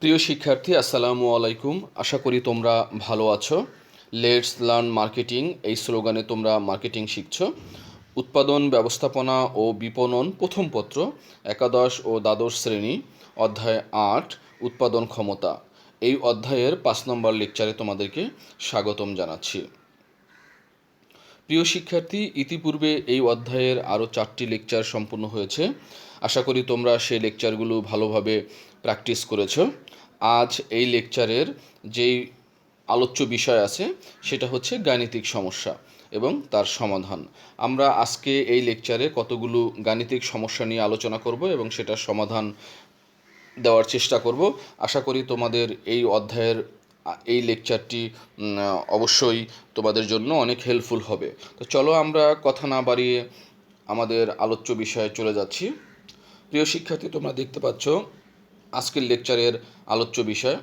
প্রিয় শিক্ষার্থী, আসসালামু আলাইকুম। আশা করি তোমরা ভালো আছো। লেটস লার্ন মার্কেটিং এই স্লোগানে তোমরা মার্কেটিং শিখছো। উৎপাদন ব্যবস্থাপনা ও বিপণন প্রথম পত্র, একাদশ ও দ্বাদশ শ্রেণী, অধ্যায় ৮, উৎপাদন ক্ষমতা। এই অধ্যায়ের ৫ নম্বর লেকচারে তোমাদেরকে স্বাগতম জানাচ্ছি। প্রিয় শিক্ষার্থী, ইতিপূর্বে এই অধ্যায়ের আরও 4টি লেকচার সম্পূর্ণ হয়েছে। আশা করি তোমরা সেই লেকচারগুলো ভালোভাবে প্র্যাকটিস করেছো। আজ এই লেকচারের যেই আলোচ্য বিষয় আছে সেটা হচ্ছে গাণিতিক সমস্যা এবং তার সমাধান। আমরা আজকে এই লেকচারে কতগুলো গাণিতিক সমস্যা নিয়ে আলোচনা করব এবং সেটার সমাধান দেওয়ার চেষ্টা করব। আশা করি তোমাদের এই অধ্যায়ের এই লেকচারটি অবশ্যই তোমাদের জন্য অনেক হেল্পফুল হবে। তো চলো আমরা কথা না বাড়িয়ে আমাদের আলোচ্য বিষয়ে চলে যাচ্ছি। প্রিয় শিক্ষার্থী, তোমরা দেখতে পাচ্ছ আজকের লেকচারের আলোচ্য বিষয়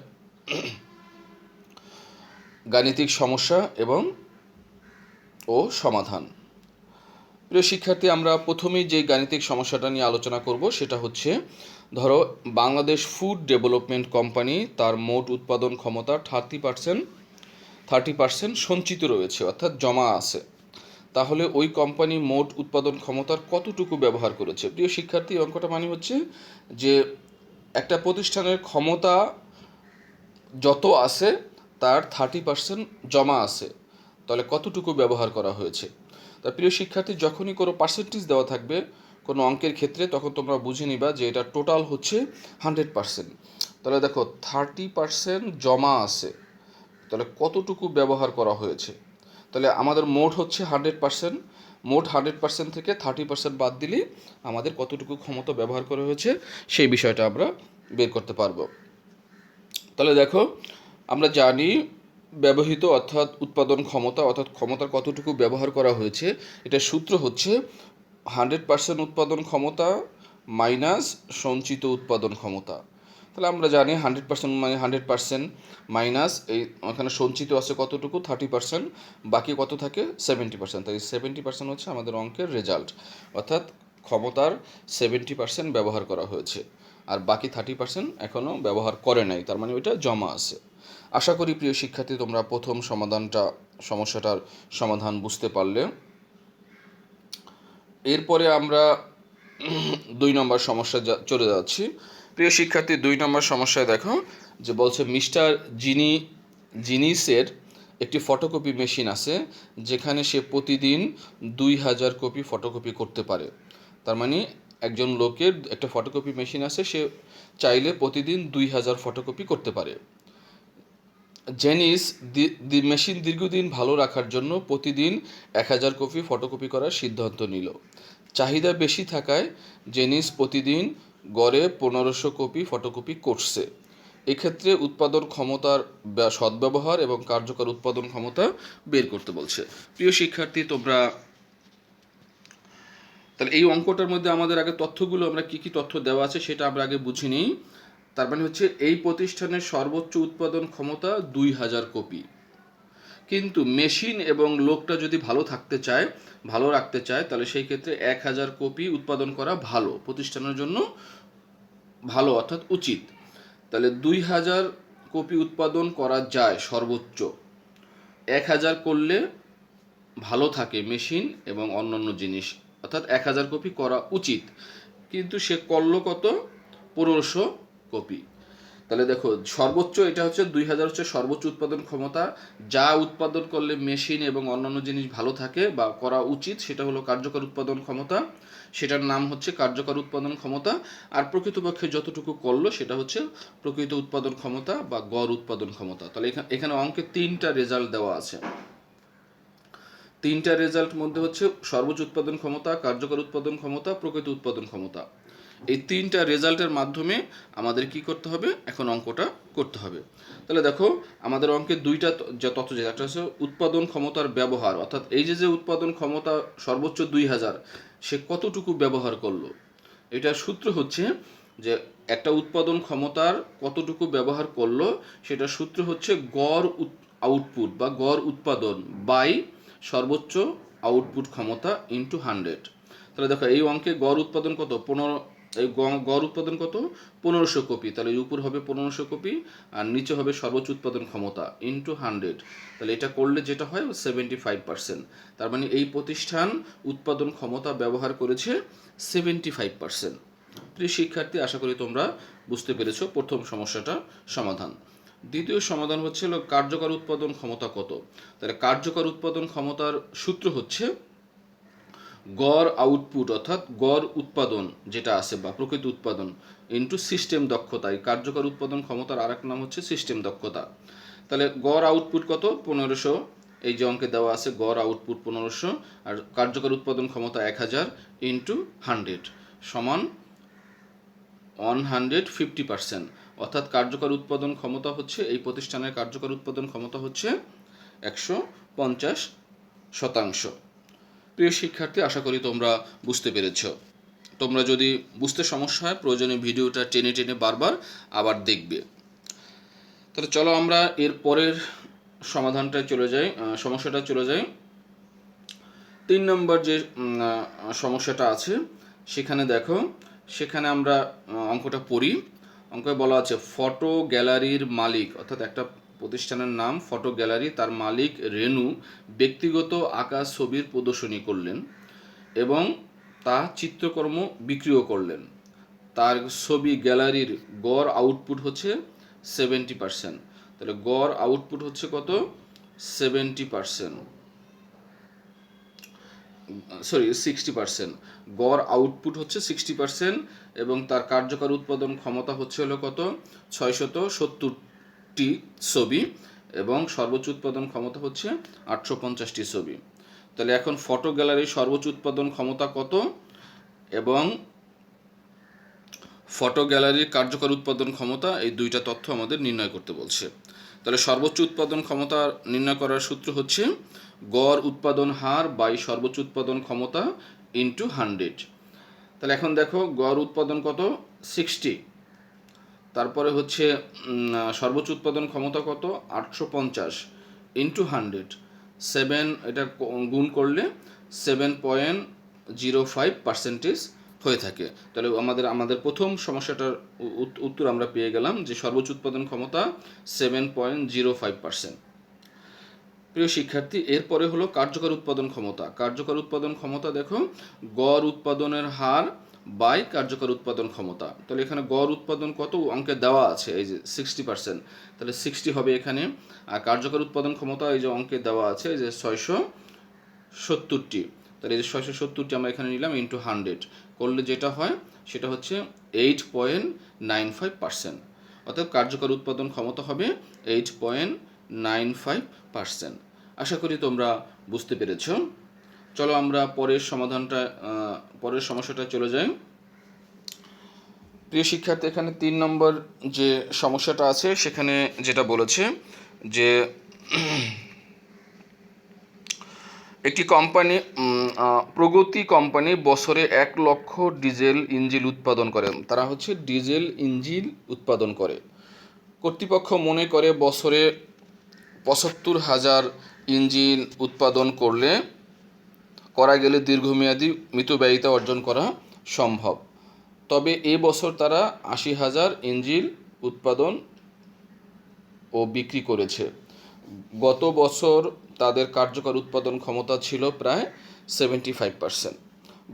গাণিতিক সমস্যা এবং সমাধান। প্রিয় শিক্ষার্থী, আমরা প্রথমেই যে গাণিতিক সমস্যাটা নিয়ে আলোচনা করব সেটা হচ্ছে, ধরো বাংলাদেশ ফুড ডেভেলপমেন্ট কোম্পানি তার মোট উৎপাদন ক্ষমতা 30% সঞ্চিত রয়েছে, অর্থাৎ জমা আছে। তাহলে ওই কোম্পানি মোট উৎপাদন ক্ষমতার কতটুকু ব্যবহার করেছে? প্রিয় শিক্ষার্থী, অঙ্কটা মানে হচ্ছে যে একটা প্রতিষ্ঠানের ক্ষমতা যত আছে তার 30% জমা আছে, তাহলে কতটুকু ব্যবহার করা হয়েছে। তা প্রিয় শিক্ষার্থী, যখনই কোনো পার্সেন্টেজ দেওয়া থাকবে কোনো অঙ্কের ক্ষেত্রে, তখন তোমরা বুঝে নিবা যে এটা টোটাল হচ্ছে 100%। তাহলে দেখো 30% জমা আছে, তাহলে কতটুকু ব্যবহার করা হয়েছে। তাহলে আমাদের মোট হচ্ছে 100%, মোট 100% থেকে 30% বাদ দিলে আমাদের কতটুকু ক্ষমতা ব্যবহার করা হয়েছে সেই বিষয়টা আমরা বের করতে পারবো। তাহলে দেখো, আমরা জানি ব্যবহৃত অর্থাৎ উৎপাদন ক্ষমতা অর্থাৎ ক্ষমতার কতটুকু ব্যবহার করা হয়েছে, এটার সূত্র হচ্ছে 100% উৎপাদন ক্ষমতা মাইনাস সঞ্চিত উৎপাদন ক্ষমতা। তাহলে আমরা জানি 100% মানে 100% মাইনাস এই ওখানে সঞ্চিত আছে কতটুকু 30%, বাকি কত থাকে 70%। তাই 70% হচ্ছে আমাদের অঙ্কের রেজাল্ট, অর্থাৎ ক্ষমতার 70% ব্যবহার করা হয়েছে আর বাকি 30% এখনও ব্যবহার করে নাই, তার মানে ওইটা জমা আছে। আশা করি প্রিয় শিক্ষার্থী তোমরা প্রথম সমস্যাটার সমাধান বুঝতে পারলে। এরপরে আমরা 2 নম্বর সমস্যা চলে যাচ্ছি। প্রিয় শিক্ষার্থী, 2 নম্বর সমস্যায় দেখো যে বলছে মিস্টার জিনিসের একটি ফটোকপি মেশিন আছে যেখানে সে প্রতিদিন 2000 কপি ফটোকপি করতে পারে। তার মানে একজন লোকের একটা ফটোকপি মেশিন আছে, সে চাইলে প্রতিদিন 2000 ফটোকপি করতে পারে। জেনিস মেশিন দীর্ঘদিন ভালো রাখার জন্য প্রতিদিন 1000 কপি ফটোকপি করার সিদ্ধান্ত নিল। চাহিদা বেশি থাকায় জেনিস প্রতিদিন গড়ে 1500 কপি ফটোকপি করছে। এক্ষেত্রে উৎপাদন ক্ষমতার সদ্ব্যবহার এবং কার্যকর উৎপাদন ক্ষমতা বের করতে বলছে। প্রিয় শিক্ষার্থী, তোমরা তাহলে এই অঙ্কটার মধ্যে আমাদের আগে তথ্যগুলো আমরা কী কী তথ্য দেওয়া আছে সেটা আমরা আগে বুঝে নিই। তার মানে হচ্ছে এই প্রতিষ্ঠানের সর্বোচ্চ উৎপাদন ক্ষমতা 2000 কপি, কিন্তু মেশিন এবং লোকটা যদি ভালো রাখতে চায় তাহলে সেই ক্ষেত্রে 1000 কপি উৎপাদন করা ভালো, প্রতিষ্ঠানের জন্য ভালো অর্থাৎ উচিত। তাহলে 2000 কপি উৎপাদন করা যায় সর্বোচ্চ, 1000 করলে ভালো থাকে মেশিন এবং অন্যান্য জিনিস, অর্থাৎ 1000 কপি করা উচিত, কিন্তু সে করলো কত 1500 কপি। তাহলে দেখো সর্বোচ্চ এটা হচ্ছে 2000 হচ্ছে সর্বোচ্চ উৎপাদন ক্ষমতা, যা উৎপাদন করলে মেশিন এবং অন্যান্য জিনিস ভালো থাকে বা করা উচিত সেটা হলো কার্যকর উৎপাদন ক্ষমতা, সেটার নাম হচ্ছে কার্যকর উৎপাদন ক্ষমতা। আর প্রকৃতপক্ষে যতটুকু করলো সেটা হচ্ছে প্রকৃত উৎপাদন ক্ষমতা বা গড় উৎপাদন ক্ষমতা। তাহলে এখানে অঙ্কে 3টা রেজাল্ট দেওয়া আছে। 3টা রেজাল্ট মধ্যে হচ্ছে সর্বোচ্চ উৎপাদন ক্ষমতা, কার্যকর উৎপাদন ক্ষমতা, প্রকৃত উৎপাদন ক্ষমতা। এই 3টা রেজাল্টের মাধ্যমে আমাদের কি করতে হবে, এখন অঙ্কটা করতে হবে। তাহলে দেখো আমাদের অঙ্কের 2টা যে তথ্য, যে একটা হচ্ছে উৎপাদন ক্ষমতার ব্যবহার, অর্থাৎ এই যে উৎপাদন ক্ষমতা সর্বোচ্চ 2000, সে কতটুকু ব্যবহার করলো। এটার সূত্র হচ্ছে যে একটা উৎপাদন ক্ষমতার কতটুকু ব্যবহার করলো সেটার সূত্র হচ্ছে গড় আউটপুট বা গড় উৎপাদন বাই সর্বোচ্চ আউটপুট ক্ষমতা ইন্টু 100। তাহলে দেখো এই অঙ্কে গড় উৎপাদন কত এই গড় উৎপাদন কত? 1500 কপি। তাহলে এই উপর হবে 1500 কপি আর নিচে হবে সর্বোচ্চ উৎপাদন ক্ষমতা ইন্টু 100। তাহলে এটা করলে যেটা হয় 75%। তার মানে এই প্রতিষ্ঠান উৎপাদন ক্ষমতা ব্যবহার করেছে 75%। প্রিয় শিক্ষার্থী, আশা করি তোমরা বুঝতে পেরেছো প্রথম সমস্যাটা সমাধান। দ্বিতীয় সমাধান হচ্ছে কার্যকর উৎপাদন ক্ষমতা কত। তাহলে কার্যকর উৎপাদন ক্ষমতার সূত্র হচ্ছে গড় আউটপুট অর্থাৎ গড় উৎপাদন যেটা আছে বা প্রকৃত উৎপাদন ইন্টু সিস্টেম দক্ষতা। এই কার্যকর উৎপাদন ক্ষমতার আরেক নাম হচ্ছে সিস্টেম দক্ষতা। তাহলে গড় আউটপুট কত? 1500। এই যে অঙ্কে দেওয়া আছে গড় আউটপুট 1500 আর কার্যকর উৎপাদন ক্ষমতা 1000 ইন্টু 100 সমান 150%। অর্থাৎ কার্যকর উৎপাদন ক্ষমতা হচ্ছে এই প্রতিষ্ঠানের কার্যকর উৎপাদন ক্ষমতা হচ্ছে 150%। প্রিয় শিক্ষার্থী, আশা করি তোমরা বুঝতে পেরেছ। তোমরা যদি বুঝতে সমস্যা হয় প্রয়োজনে ভিডিওটা টেনে টেনে বারবার আবার দেখবে। তাহলে চলো আমরা এর পরের সমাধানটায় চলে যাই, সমস্যাটা চলে যাই। 3 নম্বর যে সমস্যাটা আছে সেখানে দেখো, সেখানে আমরা অঙ্কটা পড়ি। অঙ্কে বলা আছে ফটো গ্যালারির মালিক অর্থাৎ একটা প্রতিষ্ঠানের নাম ফটো গ্যালারি, তার মালিক রেনু ব্যক্তিগত আঁকা ছবির প্রদর্শনী করলেন এবং তা চিত্রকর্ম বিক্রিও করলেন। তার ছবি গ্যালারির গড় আউটপুট হচ্ছে 70%। তাহলে গড় আউটপুট হচ্ছে কত? 70%, সরি 60%। গড় আউটপুট হচ্ছে 60% এবং তার কার্যকর উৎপাদন ক্ষমতা হচ্ছে হলো কত? 670টি ছবি এবং সর্বোচ্চ উৎপাদন ক্ষমতা হচ্ছে 850টি ছবি। তাহলে এখন ফটো গ্যালারির সর্বোচ্চ উৎপাদন ক্ষমতা কত এবং ফটো গ্যালারির কার্যকর উৎপাদন ক্ষমতা, এই দুইটা তথ্য আমাদের নির্ণয় করতে বলছে। তাহলে সর্বোচ্চ উৎপাদন ক্ষমতা নির্ণয় করার সূত্র হচ্ছে গড় উৎপাদন হার বাই সর্বোচ্চ উৎপাদন ক্ষমতা ইন্টু 100। তাহলে এখন দেখো গড় উৎপাদন কত? 60। তারপরে হচ্ছে সর্বোচ্চ উৎপাদন ক্ষমতা কত? 850 ইন্টু 100। 7 এটা গুণ করলে 7.05% হয়ে থাকে। তাহলে আমাদের প্রথম সমস্যাটার উত্তর আমরা পেয়ে গেলাম যে সর্বোচ্চ উৎপাদন ক্ষমতা 7.05%। প্রিয় শিক্ষার্থী, এরপরে হলো কার্যকর উৎপাদন ক্ষমতা। কার্যকর উৎপাদন ক্ষমতা দেখো গড় উৎপাদনের হার বাই কার্যকর উৎপাদন ক্ষমতা। তাহলে এখানে গড় উৎপাদন কত অঙ্কে দেওয়া আছে, এই যে 60%, তাহলে 60 হবে এখানে। আর কার্যকর উৎপাদন ক্ষমতা এই যে অঙ্কে দেওয়া আছে যে 670টি, তাহলে এই যে 670টি আমরা এখানে নিলাম ইন্টু 100 করলে যেটা হয় সেটা হচ্ছে 8.95%। অর্থাৎ কার্যকর উৎপাদন ক্ষমতা হবে 8.95%। আশা করি তোমরা বুঝতে পেরেছ। চলো আমরা পরের সমস্যাটা চলে যাই। প্রিয় শিক্ষার্থী, এখানে 3 নম্বর যে সমস্যাটা আছে সেখানে যেটা বলেছে যে একটি কোম্পানি প্রগতি কোম্পানি বছরে 1 লক্ষ ডিজেল ইঞ্জিন উৎপাদন করে। তারা হচ্ছে ডিজেল ইঞ্জিন উৎপাদন করে। কর্তৃপক্ষ মনে করে বছরে 75,000 ইঞ্জিন উৎপাদন করা গেলে দীর্ঘমেয়াদী মিতব্যয়িতা অর্জন করা সম্ভব। তবে এ বছর তারা 80,000 ইঞ্জিন উৎপাদন ও বিক্রি করেছে। গত বছর তাদের কার্যকর উৎপাদন ক্ষমতা ছিল প্রায় 75%।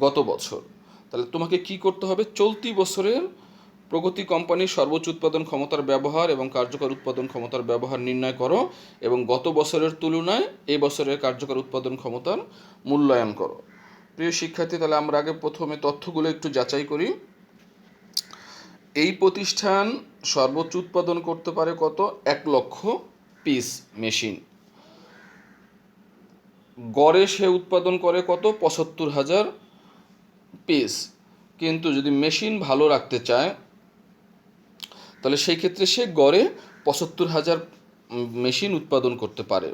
গত বছর, তাহলে তোমাকে কি করতে হবে? চলতি বছরের প্রগতি কোম্পানির সর্বোচ্চ উৎপাদন ক্ষমতার ব্যবহার এবং কার্যকর উৎপাদন ক্ষমতার ব্যবহার নির্ণয় করো এবং গত বছরের তুলনায় এই বছরের কার্যকর উৎপাদন ক্ষমতার মূল্যায়ন করো। প্রিয় শিক্ষার্থী, তাহলে আমরা আগে প্রথমে তথ্যগুলো একটু যাচাই করি। এই প্রতিষ্ঠান সর্বোচ্চ উৎপাদন করতে পারে কত? 1 লক্ষ পিস মেশিন। গড়ে সে উৎপাদন করে কত? 75,000 পিস। কিন্তু যদি মেশিন ভালো রাখতে চায় তাহলে সেই ক্ষেত্রে সে গড়ে 75,000 মেশিন উৎপাদন করতে পারে,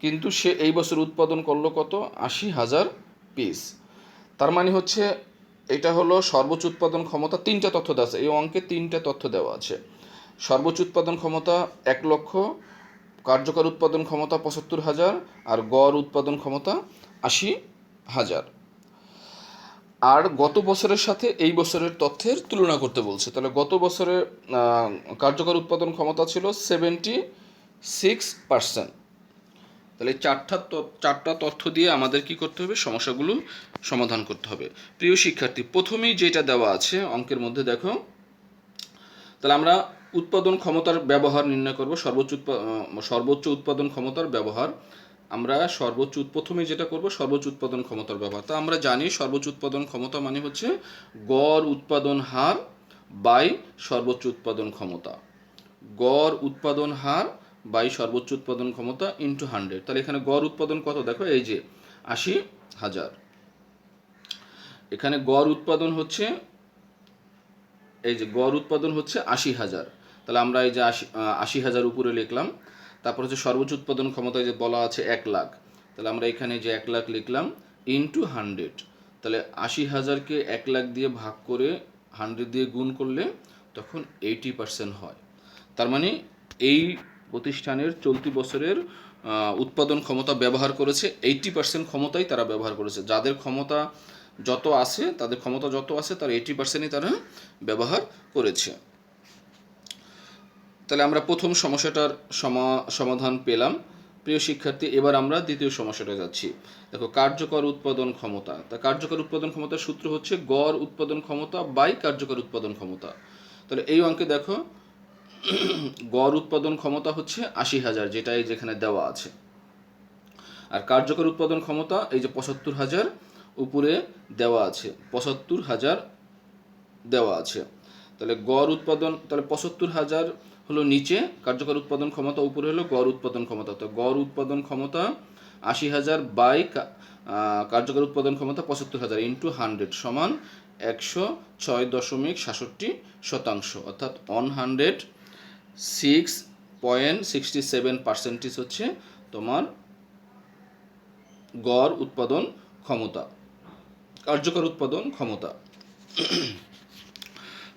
কিন্তু সে এই বছর উৎপাদন করলো কত? 80,000 পিস। তার মানে হচ্ছে এটা হলো সর্বোচ্চ উৎপাদন ক্ষমতা। 3টা তথ্য দেওয়া আছে এই অঙ্কে, 3টা তথ্য দেওয়া আছে। সর্বোচ্চ উৎপাদন ক্ষমতা 1 লক্ষ, কার্যকর উৎপাদন ক্ষমতা 75,000 আর গড় উৎপাদন ক্ষমতা 80,000। আর গত বছরের সাথে এই বছরের তথ্যের তুলনা করতে বলছে। তাহলে গত বছরের কার্যকর উৎপাদন ক্ষমতা ছিল 76%। তাহলে চারটা তথ্য দিয়ে আমাদের কি করতে হবে, সমস্যাগুলো সমাধান করতে হবে। প্রিয় শিক্ষার্থী, প্রথমেই যেটা দেওয়া আছে অঙ্কের মধ্যে দেখো, তাহলে আমরা উৎপাদন ক্ষমতার ব্যবহার নির্ণয় করব, সর্বোচ্চ উৎপাদন ক্ষমতার ব্যবহার। আমরা প্রথমে যেটা করব সর্বোচ্চ উৎপাদন ক্ষমতার ব্যবহার। তা আমরা জানি সর্বোচ্চ উৎপাদন ক্ষমতা মানে হচ্ছে গড় উৎপাদন হার বাই সর্বোচ্চ উৎপাদন ক্ষমতা। গড় উৎপাদন হার বাই সর্বোচ্চ উৎপাদন ক্ষমতা ইন্টু 100। তাহলে এখানে গড় উৎপাদন কত দেখো, এই যে 80,000। এখানে গড় উৎপাদন হচ্ছে, এই যে গড় উৎপাদন হচ্ছে 80,000। তাহলে আমরা এই যে 80,000 উপরে লিখলাম। তারপর হচ্ছে সর্বোচ্চ উৎপাদন ক্ষমতা যে বলা আছে 1 লাখ। তাহলে আমরা এখানে যে 1 লাখ লিখলাম ইন্টু 100। তাহলে 80,000কে 1 লাখ দিয়ে ভাগ করে 100 দিয়ে গুণ করলে তখন 80% হয়। তার মানে এই প্রতিষ্ঠানের চলতি বছরের উৎপাদন ক্ষমতা ব্যবহার করেছে 80% ক্ষমতাই তারা ব্যবহার করেছে। যাদের ক্ষমতা যত আছে, তাদের ক্ষমতা যত আছে তার 80%ই তারা ব্যবহার করেছে। তাহলে আমরা প্রথম সমস্যাটার সমাধান পেলাম। প্রিয় শিক্ষার্থী, এবার আমরা দ্বিতীয় সমস্যাটা যাচ্ছি। দেখো, কার্যকর উৎপাদন ক্ষমতা। তা কার্যকর উৎপাদন ক্ষমতার সূত্র হচ্ছে গড় উৎপাদন ক্ষমতা বাই কার্যকর উৎপাদন ক্ষমতা। তাহলে এই অঙ্কে দেখো গড় উৎপাদন ক্ষমতা হচ্ছে 80,000, যেটাই যেখানে দেওয়া আছে। আর কার্যকর উৎপাদন ক্ষমতা এই যে 75,000 উপরে দেওয়া আছে, 75,000 দেওয়া আছে। তাহলে গড় উৎপাদন, তাহলে 75,000 হলো নিচে, কার্যকর উৎপাদন ক্ষমতা উপরে হলো গড় উৎপাদন ক্ষমতা। তো গড় উৎপাদন ক্ষমতা 80,000 বাই কার্যকর উৎপাদন ক্ষমতা 75,000 ইন্টু 100 সমান 106.67%, অর্থাৎ 106.67% হচ্ছে তোমার গড় উৎপাদন ক্ষমতা, কার্যকর উৎপাদন ক্ষমতা।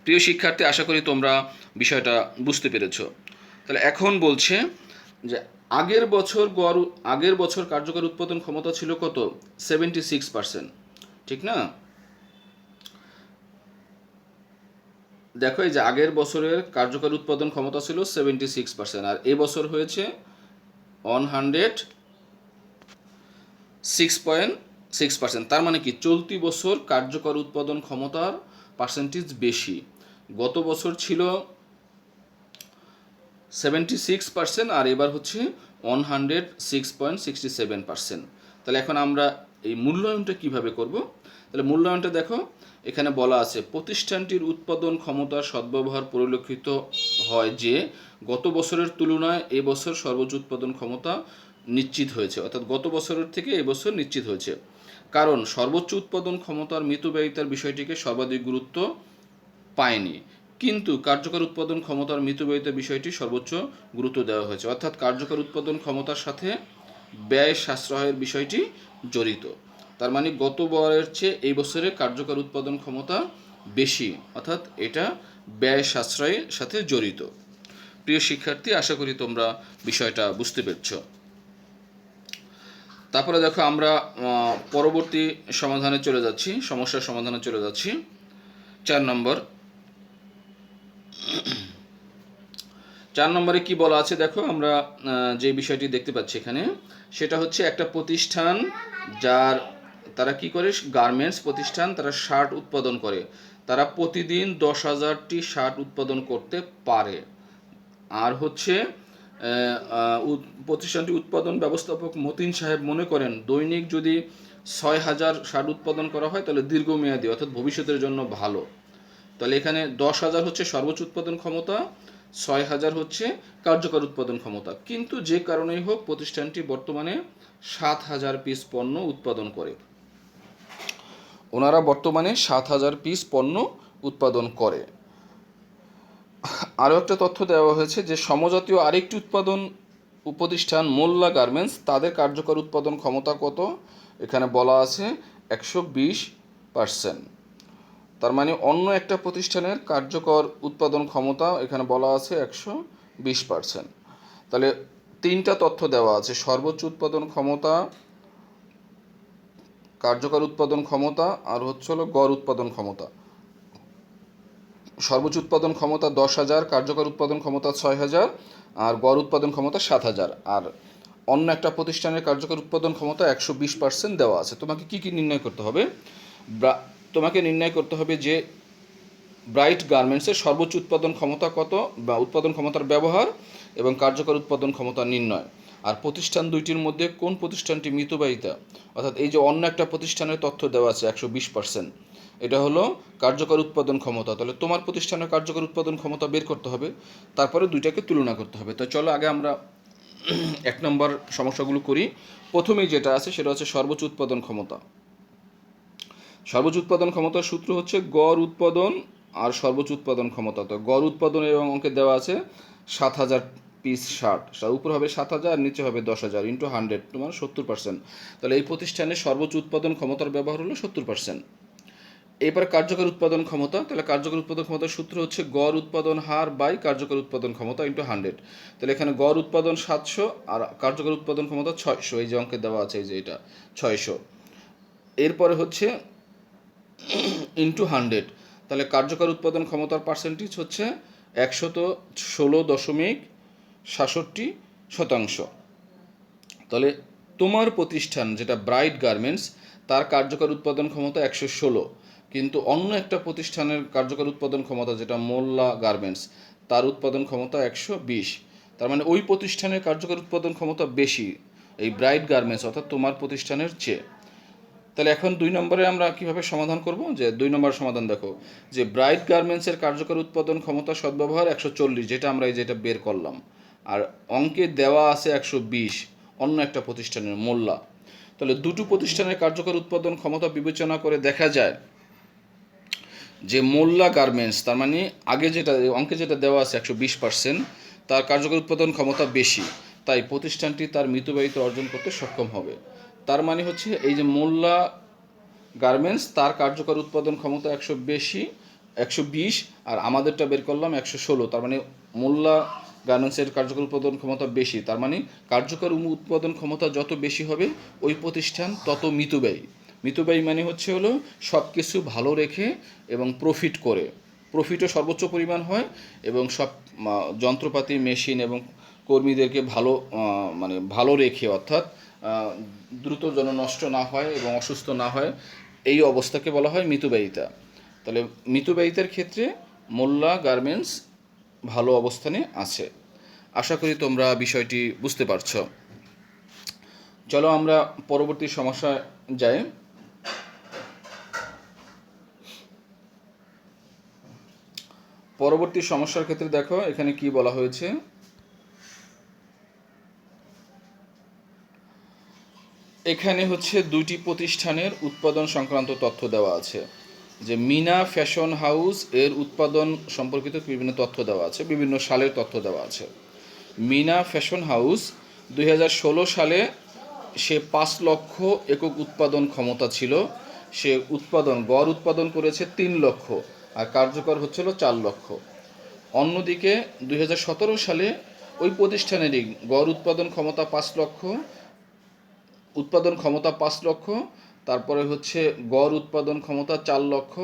প্রিয় শিক্ষার্থী, আশা করি তোমরা বিষয়টা বুঝতে পেরেছ। তাহলে এখন বলছে যে আগের বছর কার্যকর উৎপাদন ক্ষমতা ছিল কত, 76%, ঠিক না? দেখো, এই যে আগের বছরের কার্যকর উৎপাদন ক্ষমতা ছিল 76%, আর এই বছর হয়েছে 106.6%। তার মানে কি, চলতি বছর কার্যকর উৎপাদন ক্ষমতার পার্সেন্টেজ বেশি। গত বছর ছিল 76% আর এবার হচ্ছে 106.67%। তাহলে এখন আমরা এই মূল্যায়নটা কিভাবে করব? তাহলে মূল্যায়নটা দেখো, এখানে বলা আছে প্রতিষ্ঠানটির উৎপাদন ক্ষমতার সদ্ব্যবহার পরিলক্ষিত হয় যে গত বছরের তুলনায় এবছর সর্বোচ্চ উৎপাদন ক্ষমতা নিশ্চিত হয়েছে, অর্থাৎ গত বছরের থেকে এবছর নিশ্চিত হয়েছে। কারণ সর্বোচ্চ উৎপাদন ক্ষমতার মিতব্যয়িতার বিষয়টিকে সর্বাধিক গুরুত্ব পায়নি, কিন্তু কার্যকর উৎপাদন ক্ষমতার মিতব্যয়িতার বিষয়টি সর্বোচ্চ গুরুত্ব দেওয়া হয়েছে, অর্থাৎ কার্যকর উৎপাদন ক্ষমতার সাথে ব্যয় সাশ্রয়ের বিষয়টি জড়িত। তার মানে গতবারের চেয়ে এই বছরে কার্যকর উৎপাদন ক্ষমতা বেশি, অর্থাৎ এটা ব্যয় সাশ্রয়ের সাথে জড়িত। প্রিয় শিক্ষার্থী, আশা করি তোমরা বিষয়টা বুঝতে পেরেছ। তারপরে দেখো, আমরা পরবর্তী সমাধানে চলে যাচ্ছি, সমস্যার সমাধানে চলে যাচ্ছি। 4 নম্বরে কি বলা আছে দেখো, আমরা যে বিষয়টি দেখতে পাচ্ছি এখানে, সেটা হচ্ছে একটা প্রতিষ্ঠান তারা কি করে, গার্মেন্টস প্রতিষ্ঠান, তারা শার্ট উৎপাদন করে, তারা প্রতিদিন 10,000টি শার্ট উৎপাদন করতে পারে। আর হচ্ছে প্রতিষ্ঠানটি উৎপাদন ব্যবস্থাপক মতিন সাহেব মনে করেন দৈনিক যদি 6,000 শার্ট উৎপাদন করা হয় তাহলে দীর্ঘমেয়াদী, অর্থাৎ ভবিষ্যতের জন্য ভালো। তাহলে এখানে 10,000 হচ্ছে সর্বোচ্চ উৎপাদন ক্ষমতা, 6,000 হচ্ছে কার্যকর উৎপাদন ক্ষমতা, কিন্তু যে কারণেই হোক প্রতিষ্ঠানটি বর্তমানে 7,000 পিস পণ্য উৎপাদন করে। ওনারা বর্তমানে 7,000 পিস পণ্য উৎপাদন করে। আরও একটা তথ্য দেওয়া হয়েছে যে সমজাতীয় আরেকটি উৎপাদন প্রতিষ্ঠান মোল্লা গার্মেন্টস, তাদের কার্যকর উৎপাদন ক্ষমতা কত, এখানে বলা আছে 120%। তার মানে অন্য একটা প্রতিষ্ঠানের কার্যকর উৎপাদন ক্ষমতা এখানে বলা আছে 120%। তাহলে 3টা তথ্য দেওয়া আছে, সর্বোচ্চ উৎপাদন ক্ষমতা, কার্যকর উৎপাদন ক্ষমতা আর হচ্ছে হলো গড় উৎপাদন ক্ষমতা। সর্বোচ্চ উৎপাদন ক্ষমতা 10,000, কার্যকর উৎপাদন ক্ষমতা 6,000, আর গড় উৎপাদন ক্ষমতা 7,000। আর অন্য একটা প্রতিষ্ঠানের কার্যকর উৎপাদন ক্ষমতা 120% দেওয়া আছে। তোমাকে কি নির্ণয় করতে হবে? তোমাকে নির্ণয় করতে হবে যে ব্রাইট গার্মেন্টসের সর্বোচ্চ উৎপাদন ক্ষমতা কত, বা উৎপাদন ক্ষমতার ব্যবহার এবং কার্যকর উৎপাদন ক্ষমতা নির্ণয়। আর প্রতিষ্ঠান দুইটির মধ্যে কোন প্রতিষ্ঠানটি মিতব্যয়িতা, অর্থাৎ এই যে অন্য একটা প্রতিষ্ঠানের তথ্য দেওয়া আছে 120%, এটা হলো কার্যকর উৎপাদন ক্ষমতা। তাহলে তোমার প্রতিষ্ঠানের কার্যকর উৎপাদন ক্ষমতা বের করতে হবে, তারপরে দুইটাকে তুলনা করতে হবে। তো চলো আগে আমরা 1 নম্বর সমস্যাগুলো করি। প্রথমেই যেটা আছে সেটা হচ্ছে সর্বোচ্চ উৎপাদন ক্ষমতা। সর্বোচ্চ উৎপাদন ক্ষমতার সূত্র হচ্ছে গড় উৎপাদন আর সর্বোচ্চ উৎপাদন ক্ষমতা। তো গড় উৎপাদন এবং অঙ্কে দেওয়া আছে 7,000 পিস শার্ট, উপর হবে 7,000, নিচে হবে 10,000 ইন্টু 100, তোমার 70%। তাহলে এই প্রতিষ্ঠানের সর্বোচ্চ উৎপাদন ক্ষমতার ব্যবহার হলো 70%। এবার কার্যকর উৎপাদন ক্ষমতা। তাহলে কার্যকর উৎপাদন ক্ষমতার সূত্র হচ্ছে গড় উৎপাদন হার বাই কার্যকর উৎপাদন ক্ষমতা ইন্টু 100। তাহলে এখানে গড় উৎপাদন 700 আর কার্যকর উৎপাদন ক্ষমতা 600, এই যে অঙ্কে দেওয়া আছে, এই যে এটা 600। এরপরে হচ্ছে ইন্টু 100। তাহলে কার্যকর উৎপাদন ক্ষমতার পার্সেন্টেজ হচ্ছে 116.67%। তাহলে তোমার প্রতিষ্ঠান যেটা ব্রাইট গার্মেন্টস, তার কার্যকর উৎপাদন ক্ষমতা 116, কিন্তু অন্য একটা প্রতিষ্ঠানের কার্যকর উৎপাদন ক্ষমতা যেটা মোল্লা গার্মেন্টস, তার উৎপাদন ক্ষমতা 120। তার মানে ওই প্রতিষ্ঠানের কার্যকর উৎপাদন ক্ষমতা বেশি এই ব্রাইট গার্মেন্টস অর্থাৎ তোমার প্রতিষ্ঠানের চেয়ে। তাহলে এখন 2 নম্বরে আমরা কিভাবে সমাধান করব? যে 2 নম্বর সমাধান দেখো, যে ব্রাইট গার্মেন্টসের কার্যকর উৎপাদন ক্ষমতা সদ্ব্যবহার 140, যেটা আমরা এই যেটা বের করলাম, আর অঙ্কে দেওয়া আছে 120 অন্য একটা প্রতিষ্ঠানের মোল্লা। তাহলে দুটো প্রতিষ্ঠানের কার্যকর উৎপাদন ক্ষমতা বিবেচনা করে দেখা যায় যে মোল্লা গার্মেন্টস, তার মানে আগে যেটা অঙ্কে যেটা দেওয়া আছে 120%, তার কার্যকর উৎপাদন ক্ষমতা বেশি, তাই প্রতিষ্ঠানটি তার মিতব্যয়িতা অর্জন করতে সক্ষম হবে। তার মানে হচ্ছে এই যে মোল্লা গার্মেন্টস, তার কার্যকর উৎপাদন ক্ষমতা 120, আর আমাদেরটা বের করলাম 116। তার মানে মোল্লা গার্মেন্টসের কার্যকর উৎপাদন ক্ষমতা বেশি, তার মানে কার্যকর উৎপাদন ক্ষমতা যত বেশি হবে ওই প্রতিষ্ঠান তত মিতব্যয়ী। মিতব্যয়ী মানে হচ্ছে হলো সব কিছু ভালো রেখে এবং প্রফিট করে, প্রফিটও সর্বোচ্চ পরিমাণ হয়, এবং সব যন্ত্রপাতি মেশিন এবং কর্মীদেরকে ভালো মানে ভালো রেখে, অর্থাৎ দ্রুত যেন নষ্ট না হয় এবং অসুস্থ না হয়, এই অবস্থাকে বলা হয় মিতব্যয়িতা। তাহলে মিতব্যয়িতার ক্ষেত্রে মোল্লা গার্মেন্টস ভালো অবস্থানে আছে। আশা করি তোমরা বিষয়টি বুঝতে পারছ। চলো আমরা পরবর্তী সমস্যা যাই। পরবর্তী সমস্যার ক্ষেত্রে দেখো এখানে কি বলা হয়েছে। এখানে হচ্ছে দুটি প্রতিষ্ঠানের উৎপাদন সংক্রান্ত তথ্য দেওয়া আছে। যে মিনা ফ্যাশন হাউস এর উৎপাদন সম্পর্কিত বিভিন্ন তথ্য দেওয়া আছে, বিভিন্ন সালের তথ্য দেওয়া আছে। মিনা ফ্যাশন হাউস 2016 সালে সে 5 লক্ষ একক উৎপাদন ক্ষমতা ছিল, সে গড় উৎপাদন করেছে 3 লক্ষ, আর কার্যকর হচ্ছিল 4 লক্ষ। অন্যদিকে 2017 সালে ওই প্রতিষ্ঠানেরই গড় উৎপাদন ক্ষমতা 5 লক্ষ, তারপরে হচ্ছে গড় উৎপাদন ক্ষমতা 4 লক্ষ,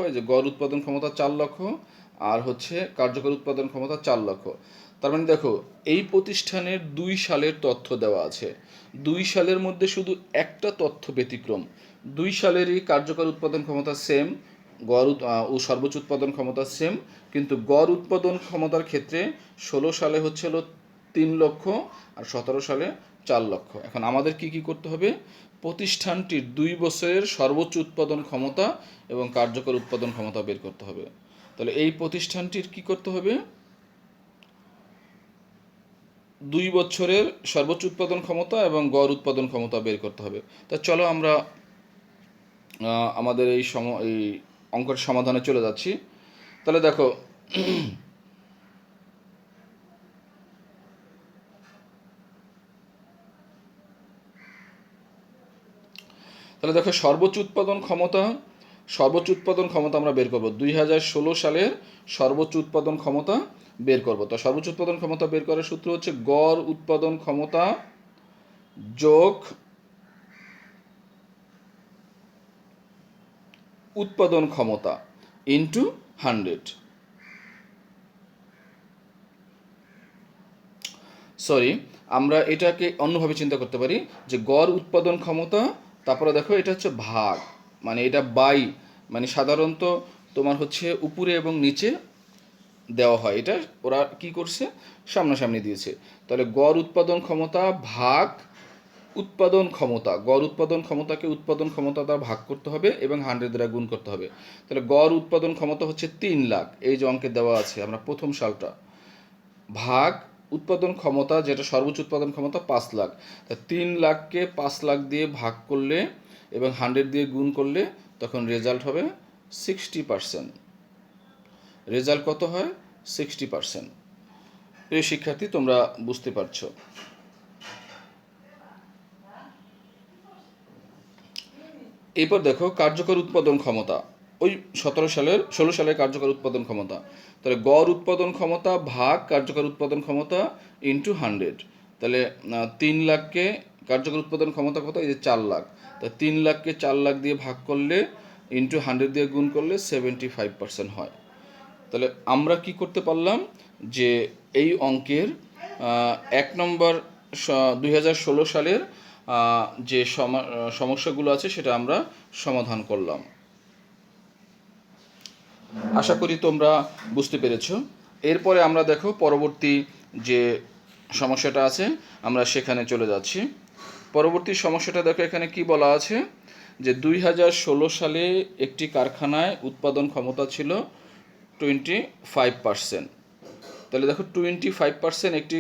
এই যে গড় উৎপাদন ক্ষমতা 4 লক্ষ, আর হচ্ছে কার্যকর উৎপাদন ক্ষমতা 4 লক্ষ। তার মানে দেখো এই প্রতিষ্ঠানের 2 সালের তথ্য দেওয়া আছে, 2 সালের মধ্যে শুধু একটা তথ্য ব্যতিক্রম। 2 সালেরই কার্যকর উৎপাদন ক্ষমতা সেম, ও সর্বোচ্চ উৎপাদন ক্ষমতা সেম, কিন্তু গড় উৎপাদন ক্ষমতার ক্ষেত্রে 16 সালে হচ্ছিল 3 লক্ষ আর 17 সালে 4 লক্ষ। এখন আমাদের কি করতে হবে? প্রতিষ্ঠানটির 2 বছরের সর্বোচ্চ উৎপাদন ক্ষমতা এবং কার্যকর উৎপাদন ক্ষমতা বের করতে হবে। তাহলে এই প্রতিষ্ঠানটির কি করতে হবে? 2 বছরের সর্বোচ্চ উৎপাদন ক্ষমতা এবং গড় উৎপাদন ক্ষমতা বের করতে হবে। তা চলো আমরা আমাদের এই অঙ্কের সমাধানে চলে যাচ্ছি। তাহলে দেখো সর্বোচ্চ উৎপাদন ক্ষমতা আমরা বের করব। 2016 সালের সর্বোচ্চ উৎপাদন ক্ষমতা বের করব। তো সর্বোচ্চ উৎপাদন ক্ষমতা বের করার সূত্র হচ্ছে গড় উৎপাদন ক্ষমতা যোগ উৎপাদন ক্ষমতা ইন্টু 100। সরি, আমরা এটাকে অন্যভাবে চিন্তা করতে পারি যে গড় উৎপাদন ক্ষমতা, তারপরে দেখো এটা হচ্ছে ভাগ, মানে এটা বাই, মানে সাধারণত তোমার হচ্ছে উপরে এবং নিচে দেওয়া হয়, এটা ওরা কি করছে সামনাসামনি দিয়েছে। তাহলে গড় উৎপাদন ক্ষমতা ভাগ উৎপাদন ক্ষমতা, গড় উৎপাদন ক্ষমতাকে উৎপাদন ক্ষমতা দ্বারা ভাগ করতে হবে এবং 100 দ্বারা গুণ করতে হবে। তাহলে গড় উৎপাদন ক্ষমতা হচ্ছে 3 লাখ, এই যে অঙ্কে দেওয়া আছে আমরা প্রথম সালটা, ভাগ উৎপাদন ক্ষমতা যেটা সর্বোচ্চ উৎপাদন ক্ষমতা 5 লাখ। তা 3 লাখকে 5 লাখ দিয়ে ভাগ করলে এবং 100 দিয়ে গুণ করলে তখন রেজাল্ট হবে 60%। রেজাল্ট কত হয়? 60%। প্রিয় শিক্ষার্থী, তোমরা বুঝতে পারছো। এরপর দেখো কার্যকর উৎপাদন ক্ষমতা, ওই 16 সালের কার্যকর উৎপাদন ক্ষমতা। তাহলে গড় উৎপাদন ক্ষমতা ভাগ কার্যকর উৎপাদন ক্ষমতা ইন্টু 100। তাহলে 3 লাখকে কার্যকর উৎপাদন ক্ষমতা কত? এই যে 4 লাখ। তা 3 লাখকে 4 লাখ দিয়ে ভাগ করলে ইন্টু 100 দিয়ে গুণ করলে 75% হয়। তাহলে আমরা কি করতে পারলাম যে এই অঙ্কের 1 নম্বর 2016 সালের যে সমস্যাগুলো আছে সেটা আমরা সমাধান করলাম। আশা করি তোমরা বুঝতে পেরেছো। এরপরে আমরা দেখো পরবর্তী যে সমস্যাটা আছে আমরা সেখানে চলে যাচ্ছি। পরবর্তী সমস্যাটা দেখো এখানে কি বলা আছে যে 2016 সালে একটি কারখানায় উৎপাদন ক্ষমতা ছিল 25%। তাহলে দেখো 25% একটি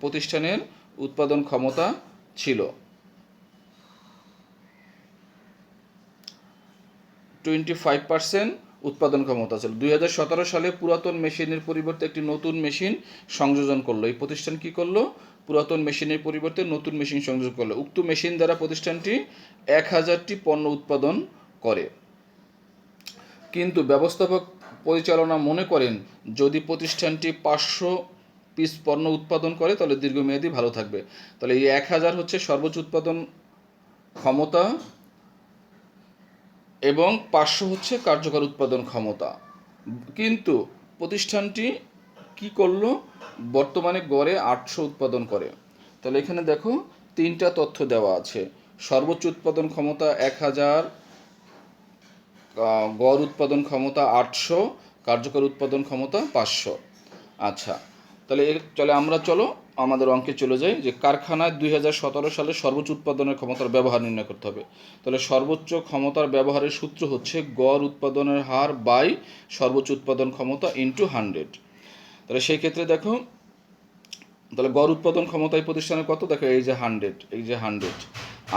প্রতিষ্ঠানের উৎপাদন ক্ষমতা ছিল। 25% উৎপাদন ক্ষমতা ছিল। 2017 সালে পুরাতন মেশিনের পরিবর্তে একটি নতুন মেশিন সংযোজন করলো। এই প্রতিষ্ঠান কি করলো? পুরাতন মেশিনের পরিবর্তে নতুন মেশিন সংযোজন করলো। উক্ত মেশিন দ্বারা প্রতিষ্ঠানটি 1000টি পণ্য উৎপাদন করে। কিন্তু ব্যবস্থাপক পরিচালনা মনে করেন যদি প্রতিষ্ঠানটি 500 পিস পণ্য উৎপাদন করে তাহলে দীর্ঘমেয়াদী ভালো থাকবে। তাহলে এই 1000 হচ্ছে সর্বোচ্চ উৎপাদন ক্ষমতা এবং 500 হচ্ছে কার্যকর উৎপাদন ক্ষমতা। কিন্তু প্রতিষ্ঠানটি কি করলো? বর্তমানে গড়ে 800 উৎপাদন করে। তাহলে এখানে দেখো 3টা তথ্য দেওয়া আছে। সর্বোচ্চ উৎপাদন ক্ষমতা 1000, গড় উৎপাদন ক্ষমতা 800, কার্যকর উৎপাদন ক্ষমতা 500। আচ্ছা, তাহলে চলো আমাদের অঙ্কে চলে যাই যে কারখানায় 2017 সালে সর্বোচ্চ উৎপাদনের ক্ষমতার ব্যবহার নির্ণয় করতে হবে। তাহলে সর্বোচ্চ ক্ষমতার ব্যবহারের সূত্র হচ্ছে গড় উৎপাদনের হার বাই সর্বোচ্চ উৎপাদন ক্ষমতা ইন্টু 100। তাহলে সেই ক্ষেত্রে দেখো, তাহলে গড় উৎপাদন ক্ষমতা এই প্রতিষ্ঠানের কত? দেখো এই যে 100, এই যে 100,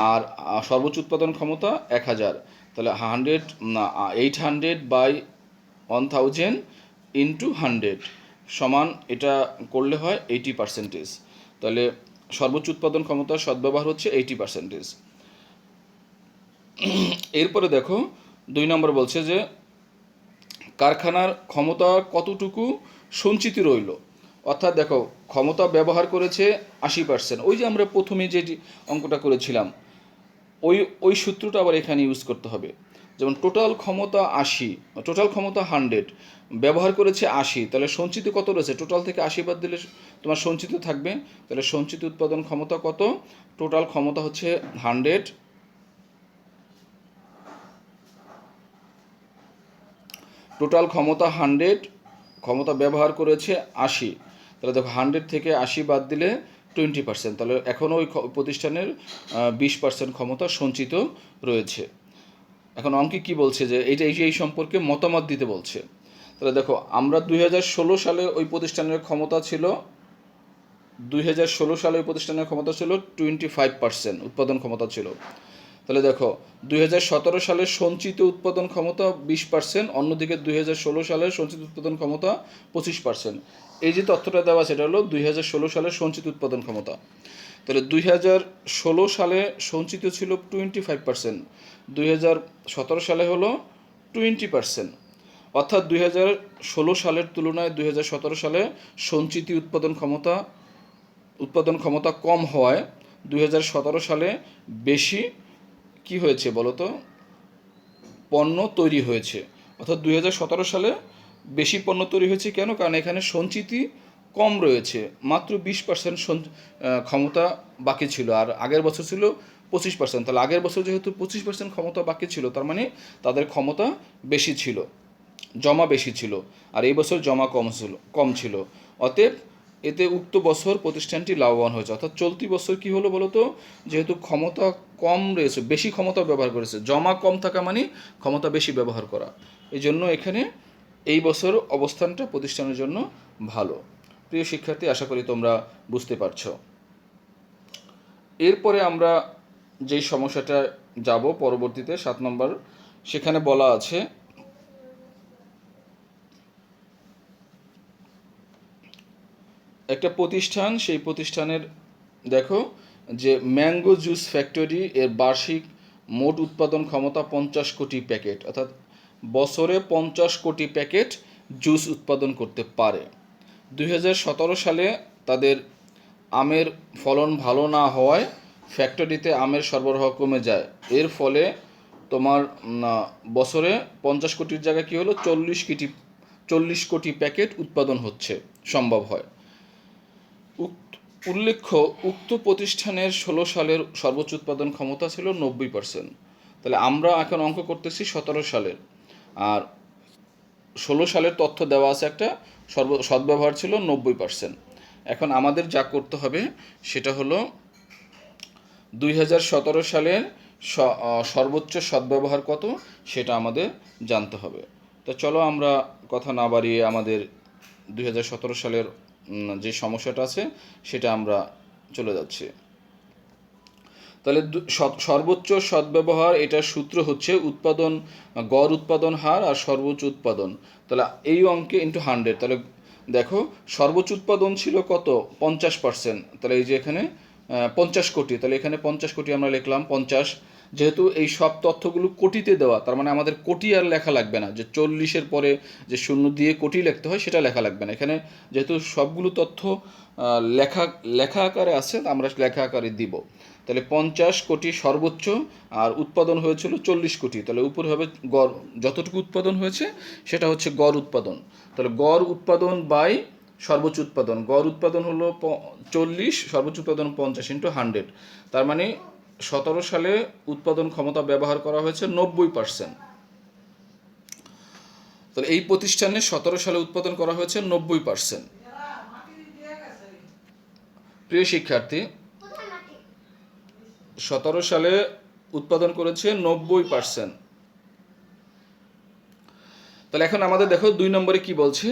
আর সর্বোচ্চ উৎপাদন ক্ষমতা 1000। তাহলে 800 বাই 1000 ইন্টু 100 সমান, এটা করলে হয় 80%। তাহলে সর্বোচ্চ উৎপাদন ক্ষমতার সদ্ব্যবহার হচ্ছে 80%। এরপরে দেখো 2 নম্বর বলছে যে কারখানার ক্ষমতা কতটুকু সঞ্চিত রইল। অর্থাৎ দেখো ক্ষমতা ব্যবহার করেছে 80%, ওই যে আমরা প্রথমে যে অঙ্কটা করেছিলাম ওই সূত্রটা আবার এখানে ইউজ করতে হবে। যেমন টোটাল ক্ষমতা 80, টোটাল ক্ষমতা 100, ব্যবহার করেছে 80, তাহলে সঞ্চিত কত রয়েছে? টোটাল থেকে 80 বাদ দিলে তোমার সঞ্চিত থাকবে। তাহলে সঞ্চিত উৎপাদন ক্ষমতা কত? টোটাল ক্ষমতা হচ্ছে 100, টোটাল ক্ষমতা 100, ক্ষমতা ব্যবহার করেছে 80। তাহলে দেখো 100 থেকে 80 বাদ দিলে 20%। তাহলে এখনও ওই প্রতিষ্ঠানের 20% ক্ষমতা সঞ্চিত রয়েছে। এখন অঙ্কে কি বলছে যে এই সম্পর্কে মতামত দিতে বলছে। তাহলে দেখো আমরা 2016 সালে ওই প্রতিষ্ঠানের ক্ষমতা ছিল 2016 সালে ওই প্রতিষ্ঠানের ক্ষমতা ছিল 25% উৎপাদন ক্ষমতা ছিল। তাহলে দেখো 2017 সালের সঞ্চিত উৎপাদন ক্ষমতা 20%, অন্যদিকে 2016 সালের সঞ্চিত উৎপাদন ক্ষমতা 25%। এই যে তথ্যটা দেওয়া সেটা হলো 2016 সালের সঞ্চিত উৎপাদন ক্ষমতা। তাহলে 2016 সালে সঞ্চিত ছিল 25%, 2017 সালে হলো 20%। অর্থাৎ 2016 সালের তুলনায় 2017 সালে সঞ্চিত উৎপাদন ক্ষমতা কম হওয়ায় 2017 সালে বেশি কি হয়েছে বলো তো, পণ্য তৈরি হয়েছে। অর্থাৎ 2017 সালে বেশি পণ্য তৈরি হয়েছে কেন? কারণ এখানে সঞ্চিতি কম রয়েছে, মাত্র 20% ক্ষমতা বাকি ছিল, আর আগের বছর ছিল 25%। তাহলে আগের বছর যেহেতু 25% ক্ষমতা বাকি ছিল, তার মানে তাদের ক্ষমতা বেশি ছিল, জমা বেশি ছিল, আর এই বছর জমা কম ছিল। অতএব এতে উক্ত বছর প্রতিষ্ঠানটি লাভবান হয়েছে। অর্থাৎ চলতি বছর কি হলো বলো তো, যেহেতু ক্ষমতা কম রয়েছে, বেশি ক্ষমতা ব্যবহার করেছে, জমা কম থাকা মানে ক্ষমতা বেশি ব্যবহার করা, এই জন্য এখানে এই বছর অবস্থানটা প্রতিষ্ঠানের জন্য ভালো। প্রিয় শিক্ষার্থী, আশা করি তোমরা বুঝতে পারছো। এরপরে আমরা যেই সমস্যাটা যাব পরবর্তীতে 7 নম্বর, সেখানে বলা আছে একটা প্রতিষ্ঠান, সেই প্রতিষ্ঠানের দেখো যে ম্যাঙ্গো জুস ফ্যাক্টরি এর বার্ষিক মোট উৎপাদন ক্ষমতা 50 কোটি প্যাকেট, অর্থাৎ বছরে 50 কোটি প্যাকেট জুস উৎপাদন করতে পারে। 2017 সালে তাদের আমের ফলন ভালো না হওয়ায় ফ্যাক্টরিতে আমের সরবরাহ কমে যায়। এর ফলে তোমার বছরে 50 কোটির জায়গায় কী হলো, 40 কোটি প্যাকেট উৎপাদন হচ্ছে, সম্ভব হয়। উল্লেখ্য, উক্ত প্রতিষ্ঠানের 16 সালের সর্বোচ্চ উৎপাদন ক্ষমতা ছিল 90%। তাহলে আমরা এখন অঙ্ক করতেছি 17 সালের, আর 16 সালের তথ্য দেওয়া আছে, একটা সদ্ব্যবহার ছিল 90%। এখন আমাদের যা করতে হবে সেটা হলো 2017 সালের সর্বোচ্চ সদ্ব্যবহার কত সেটা আমাদের জানতে হবে। তো চলো আমরা কথা না বাড়িয়ে আমাদের 2017 সালের যে সমস্যাটা আছে সেটা আমরা চলে যাচ্ছি। তাহলে সর্বোচ্চ সদ্ব্যবহার, এটার সূত্র হচ্ছে উৎপাদন, গড় উৎপাদন হার আর সর্বোচ্চ উৎপাদন। তাহলে এই অঙ্কে ইন্টু 100। তাহলে দেখো সর্বোচ্চ উৎপাদন ছিল কত, 50%। তাহলে এই যে এখানে 50 কোটি, তাহলে এখানে 50 কোটি আমরা লিখলাম 50। যেহেতু এই সব তথ্যগুলো কোটিতে দেওয়া, তার মানে আমাদের কোটি আর লেখা লাগবে না, যে 40-এর পরে যে শূন্য দিয়ে কোটি লিখতে হয় সেটা লেখা লাগবে না। এখানে যেহেতু সবগুলো তথ্য লেখা আকারে আছে, আমরা লেখা আকারে দিব। তাহলে 50 কোটি সর্বোচ্চ, আর উৎপাদন হয়েছিল 40 কোটি। তাহলে উপরে হবে গড়, যতটুকু উৎপাদন হয়েছে সেটা হচ্ছে গড় উৎপাদন। তাহলে গড় উৎপাদন বাই সর্বোচ্চ উৎপাদন, গড় উৎপাদন হলো 40, সর্বোচ্চ উৎপাদন 50 ইন্টু 100। তার মানে 17 সালে উৎপাদন ক্ষমতা ব্যবহার করা হয়েছে 90%। তাহলে এই প্রতিষ্ঠানে 17 সালে উৎপাদন করা হয়েছে 90%। প্রিয় শিক্ষার্থী, 17 সালে উৎপাদন করেছে 90%। তাহলে এখন আমাদের দেখো 2 নম্বরে কি বলছে,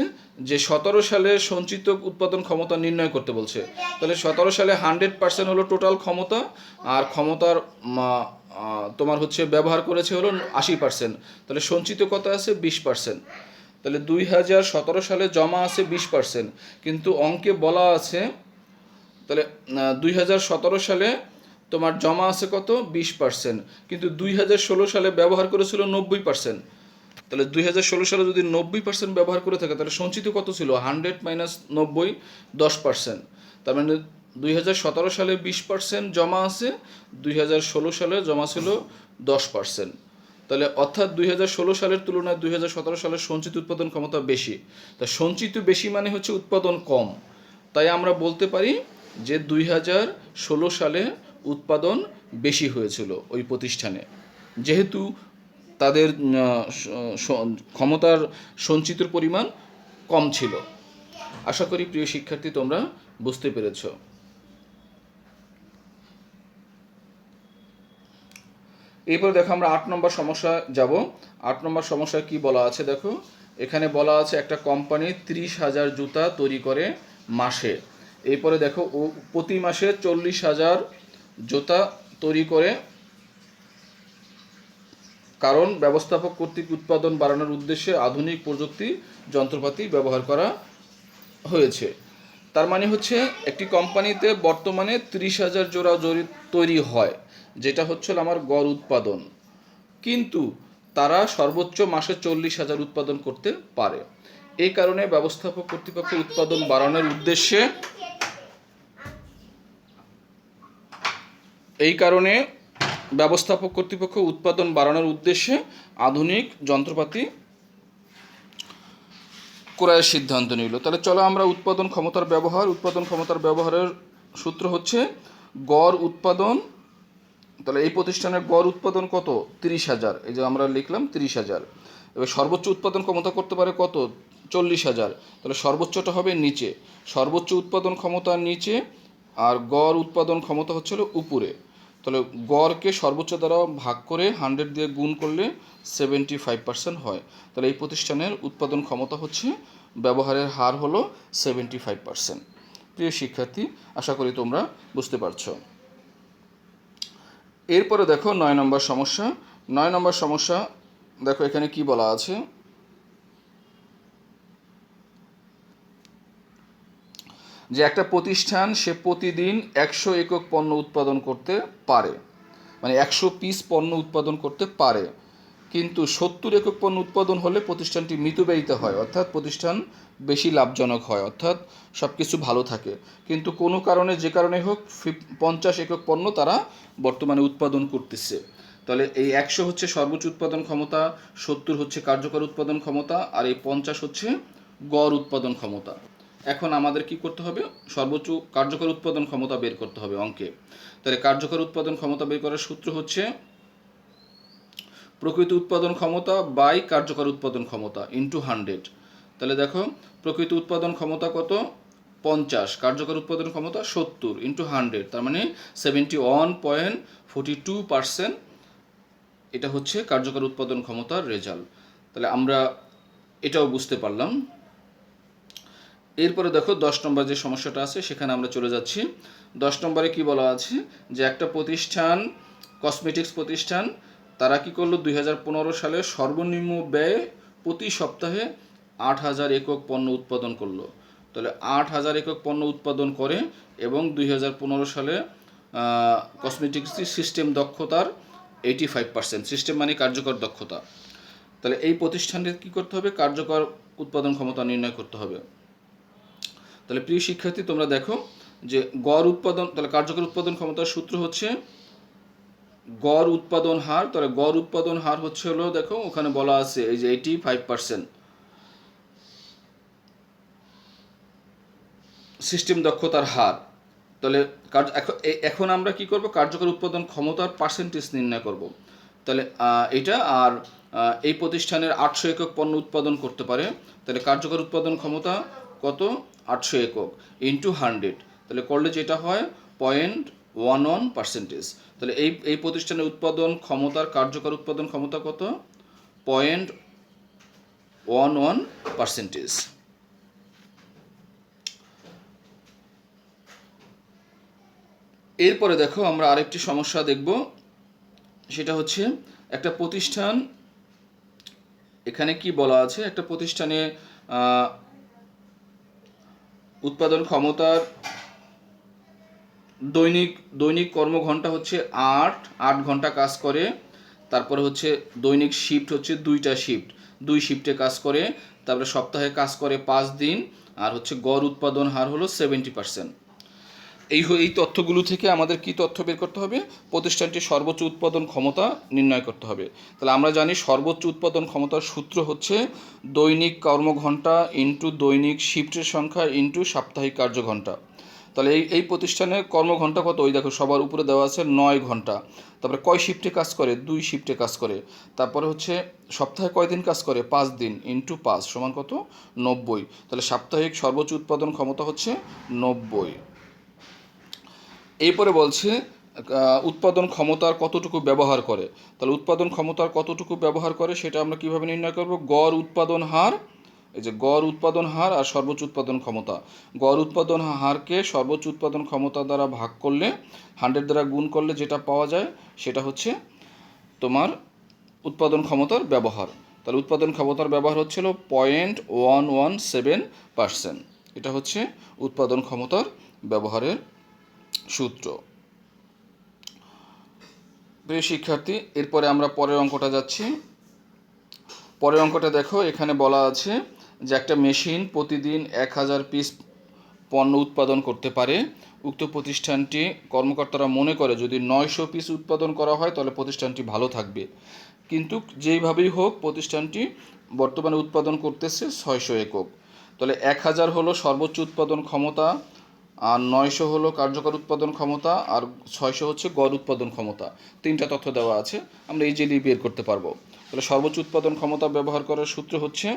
যে 17 সালে সঞ্চিত উৎপাদন ক্ষমতা নির্ণয় করতে বলছে। তাহলে 17 সালে 100% হলো টোটাল ক্ষমতা, আর ক্ষমতার তোমার হচ্ছে ব্যবহার করেছে হলো 80%। তাহলে সঞ্চিত কত আছে, 20%। তাহলে 2017 সালে জমা আছে 20%, কিন্তু অঙ্কে বলা আছে, তাহলে 2017 সালে তোমার জমা আছে কত, 20%, কিন্তু 2016 সালে ব্যবহার করেছিল 90%। তাহলে 2016 সালে যদি 90% ব্যবহার করে থাকে, তাহলে সঞ্চিত কত ছিল, 100 মাইনাস 90, 10%। তার মানে 2017 সালে 20% জমা আছে, 2016 সালে জমা ছিল 10%। তাহলে অর্থাৎ 2016 সালের তুলনায় 2017 সালের সঞ্চিত উৎপাদন ক্ষমতা বেশি। তা সঞ্চিত বেশি মানে হচ্ছে উৎপাদন কম। তাই আমরা বলতে পারি যে 2016 সালে উৎপাদন বেশি হয়েছিল ওই প্রতিষ্ঠানে, যেহেতু তাদের ক্ষমতার সঞ্চিতর পরিমাণ কম ছিল। আশা করি প্রিয় শিক্ষার্থী তোমরা বুঝতে পেরেছ। এরপর দেখো আমরা 8 নম্বর সমস্যা যাব। 8 নম্বর সমস্যায় কি বলা আছে দেখো, এখানে বলা আছে একটা কোম্পানি 30,000 জুতা তৈরি করে মাসে। এরপরে দেখো ও প্রতি মাসে 40,000 জুতা তৈরি করে, কারণ ব্যবস্থাপক কর্তৃক উৎপাদন বাড়ানোর উদ্দেশ্যে আধুনিক প্রযুক্তি যন্ত্রপাতি ব্যবহার করা হয়েছে। তার মানে হচ্ছে একটি কোম্পানিতে বর্তমানে 30,000 জোড়া তৈরি হয়, যেটা হচ্ছে আমার গড় উৎপাদন, কিন্তু তারা সর্বোচ্চ মাসে 40,000 উৎপাদন করতে পারে। এই কারণে ব্যবস্থাপক কর্তৃপক্ষ উৎপাদন বাড়ানোর উদ্দেশ্যে এই কারণে ব্যবস্থাপক কর্তৃপক্ষ উৎপাদন বাড়ানোর উদ্দেশ্যে আধুনিক যন্ত্রপাতি ক্রয়ের সিদ্ধান্ত নিল। তাহলে চলো আমরা উৎপাদন ক্ষমতার ব্যবহারের সূত্র হচ্ছে গড় উৎপাদন। তাহলে এই প্রতিষ্ঠানের গড় উৎপাদন কত? 30,000। এই যে আমরা লিখলাম 30,000। এবার সর্বোচ্চ উৎপাদন ক্ষমতা করতে পারে কত? 40,000। তাহলে সর্বোচ্চটা হবে নিচে, সর্বোচ্চ উৎপাদন ক্ষমতার নিচে, আর গড় উৎপাদন ক্ষমতা হচ্ছিল উপরে। তাহলে গড়কে সর্বোচ্চ দ্বারা ভাগ করে 100 দিয়ে গুণ করলে 75% হয়। তাহলে এই প্রতিষ্ঠানের উৎপাদন ক্ষমতা হচ্ছে, ব্যবহারের হার হলো 75%। প্রিয় শিক্ষার্থী, আশা করি তোমরা বুঝতে পারছো। এরপরে দেখো 9 নম্বর সমস্যা। 9 নম্বর সমস্যা দেখো এখানে কি বলা আছে, যে একটা প্রতিষ্ঠান সে প্রতিদিন 100 একক পণ্য উৎপাদন করতে পারে, মানে 100 পিস পণ্য উৎপাদন করতে পারে, কিন্তু 70 একক পণ্য উৎপাদন হলে প্রতিষ্ঠানটি মিতব্যয়িত হয়, অর্থাৎ প্রতিষ্ঠান বেশি লাভজনক হয়, অর্থাৎ সব কিছু ভালো থাকে। কিন্তু কোনো কারণে, যে কারণে হোক, 50 একক পণ্য তারা বর্তমানে উৎপাদন করতেছে। তাহলে এই 100 হচ্ছে সর্বোচ্চ উৎপাদন ক্ষমতা, 70 হচ্ছে কার্যকর উৎপাদন ক্ষমতা, আর এই 50 হচ্ছে গড় উৎপাদন ক্ষমতা। এখন আমাদের কি করতে হবে? সর্বোচ্চ কার্যকর উৎপাদন ক্ষমতা বের করতে হবে অঙ্কে। তাহলে কার্যকর উৎপাদন ক্ষমতা বের করার সূত্র হচ্ছে প্রকৃত উৎপাদন ক্ষমতা বাই কার্যকর উৎপাদন ক্ষমতা ইন্টু 100। তাহলে দেখো প্রকৃত উৎপাদন ক্ষমতা কত? 50, কার্যকর উৎপাদন ক্ষমতা 70 ইন্টু 100, তার মানে 71.42%। এটা হচ্ছে কার্যকর উৎপাদন ক্ষমতার রেজাল্ট। তাহলে আমরা এটাও বুঝতে পারলাম। এরপরে দেখো 10 নম্বর যে সমস্যাটা আছে সেখানে আমরা চলে যাচ্ছি। 10 নম্বরে কি বলা আছে, যে একটা প্রতিষ্ঠান, কসমেটিক্স প্রতিষ্ঠান, তারা কি করলো 2015 সালে সর্বনিম্ন ব্যয়ে প্রতি সপ্তাহে 8,000 একক পণ্য উৎপাদন করলো। তাহলে 8,000 একক পণ্য উৎপাদন করে এবং 2015 সালে কসমেটিক্স সিস্টেম দক্ষতার 85%, সিস্টেম মানে কার্যকর দক্ষতা। তাহলে এই প্রতিষ্ঠানের কি করতে হবে? কার্যকর উৎপাদন ক্ষমতা নির্ণয় করতে হবে। তাহলে প্রিয় শিক্ষার্থী, তোমরা দেখো যে গড় উৎপাদন, তাহলে কার্যকর উৎপাদন ক্ষমতার সূত্র হচ্ছে গড় উৎপাদন হার। তাহলে গড় উৎপাদন হার হচ্ছে হলো, দেখো ওখানে বলা আছে এই যে 85% সিস্টেম দক্ষতার হার। তাহলে এখন আমরা কি করব? কার্যকর উৎপাদন ক্ষমতার পার্সেন্টেজ নির্ণয় করব। তাহলে এটা, আর এই প্রতিষ্ঠানের 800 একক পণ্য উৎপাদন করতে পারে, তাহলে কার্যকর উৎপাদন ক্ষমতা কত? 800 একক ইন্টু 100, তাহলে করলে যেটা হয় 0.11%। তাহলে এই প্রতিষ্ঠানের উৎপাদন ক্ষমতার কার্যকর উৎপাদন ক্ষমতা কত? 0.11%। এরপরে দেখো আমরা আরেকটি সমস্যা দেখব, সেটা হচ্ছে একটা প্রতিষ্ঠান, এখানে কি বলা আছে, একটা প্রতিষ্ঠানে উৎপাদন ক্ষমতার দৈনিক কর্মঘণ্টা হচ্ছে 8 ঘন্টা কাজ করে। তারপরে হচ্ছে দৈনিক শিফট হচ্ছে 2টা শিফট, 2 শিফটে কাজ করে। তারপরে সপ্তাহে কাজ করে 5 দিন, আর হচ্ছে গড় উৎপাদন হার হলো 70%। এই তথ্যগুলো থেকে আমাদের কি তথ্য বের করতে হবে? প্রতিষ্ঠানটির সর্বোচ্চ উৎপাদন ক্ষমতা নির্ণয় করতে হবে। তাহলে আমরা জানি সর্বোচ্চ উৎপাদন ক্ষমতার সূত্র হচ্ছে দৈনিক কর্মঘণ্টা ইন্টু দৈনিক শিফটের সংখ্যা ইন্টু সাপ্তাহিক কার্যঘণ্টা। তাহলে এই প্রতিষ্ঠানের কর্মঘণ্টা কত? ওই দেখো সবার উপরে দেওয়া আছে 9 ঘন্টা। তারপরে কয় শিফটে কাজ করে? 2 শিফটে কাজ করে। তারপরে হচ্ছে সপ্তাহে কয় দিন কাজ করে? 5 দিন ইন্টু 5 সমান কত? 90। তাহলে সাপ্তাহিক সর্বোচ্চ উৎপাদন ক্ষমতা হচ্ছে 90। এরপরে বলছে উৎপাদন ক্ষমতার কতটুকু ব্যবহার করে। তাহলে উৎপাদন ক্ষমতার কতটুকু ব্যবহার করে সেটা আমরা কিভাবে নির্ণয় করব? গড় উৎপাদন হার, এই যে গড় উৎপাদন হার আর সর্বোচ্চ উৎপাদন ক্ষমতা। গড় উৎপাদন হারকে সর্বোচ্চ উৎপাদন ক্ষমতা দ্বারা ভাগ করলে, 100 দ্বারা গুণ করলে যেটা পাওয়া যায় সেটা হচ্ছে তোমার উৎপাদন ক্ষমতার ব্যবহার। তাহলে উৎপাদন ক্ষমতার ব্যবহার হচ্ছিল 0.117%। এটা হচ্ছে উৎপাদন ক্ষমতার ব্যবহারের সূত্র। প্রিয় শিক্ষার্থী, এরপরে আমরা পরের অঙ্কটা যাচ্ছি। পরের অঙ্কটা দেখো, এখানে বলা আছে যে একটা মেশিন প্রতিদিন 1000 পিস পণ্য উৎপাদন করতে পারে। উক্ত প্রতিষ্ঠানটি কর্মকর্তারা মনে করে যদি 900 পিস উৎপাদন করা হয় তাহলে প্রতিষ্ঠানটি ভালো থাকবে, কিন্তু যেইভাবেই হোক প্রতিষ্ঠানটি বর্তমানে উৎপাদন করতেছে 600 একক। তাহলে 1000 হলো সর্বোচ্চ উৎপাদন ক্ষমতা, আর 900 হলো কার্যকর উৎপাদন ক্ষমতা, আর 600 হচ্ছে গড় উৎপাদন ক্ষমতা। তিনটা তথ্য দেওয়া আছে, আমরা ইজিলি বের করতে পারবো। তাহলে সর্বোচ্চ উৎপাদন ক্ষমতা ব্যবহার করার সূত্র হচ্ছে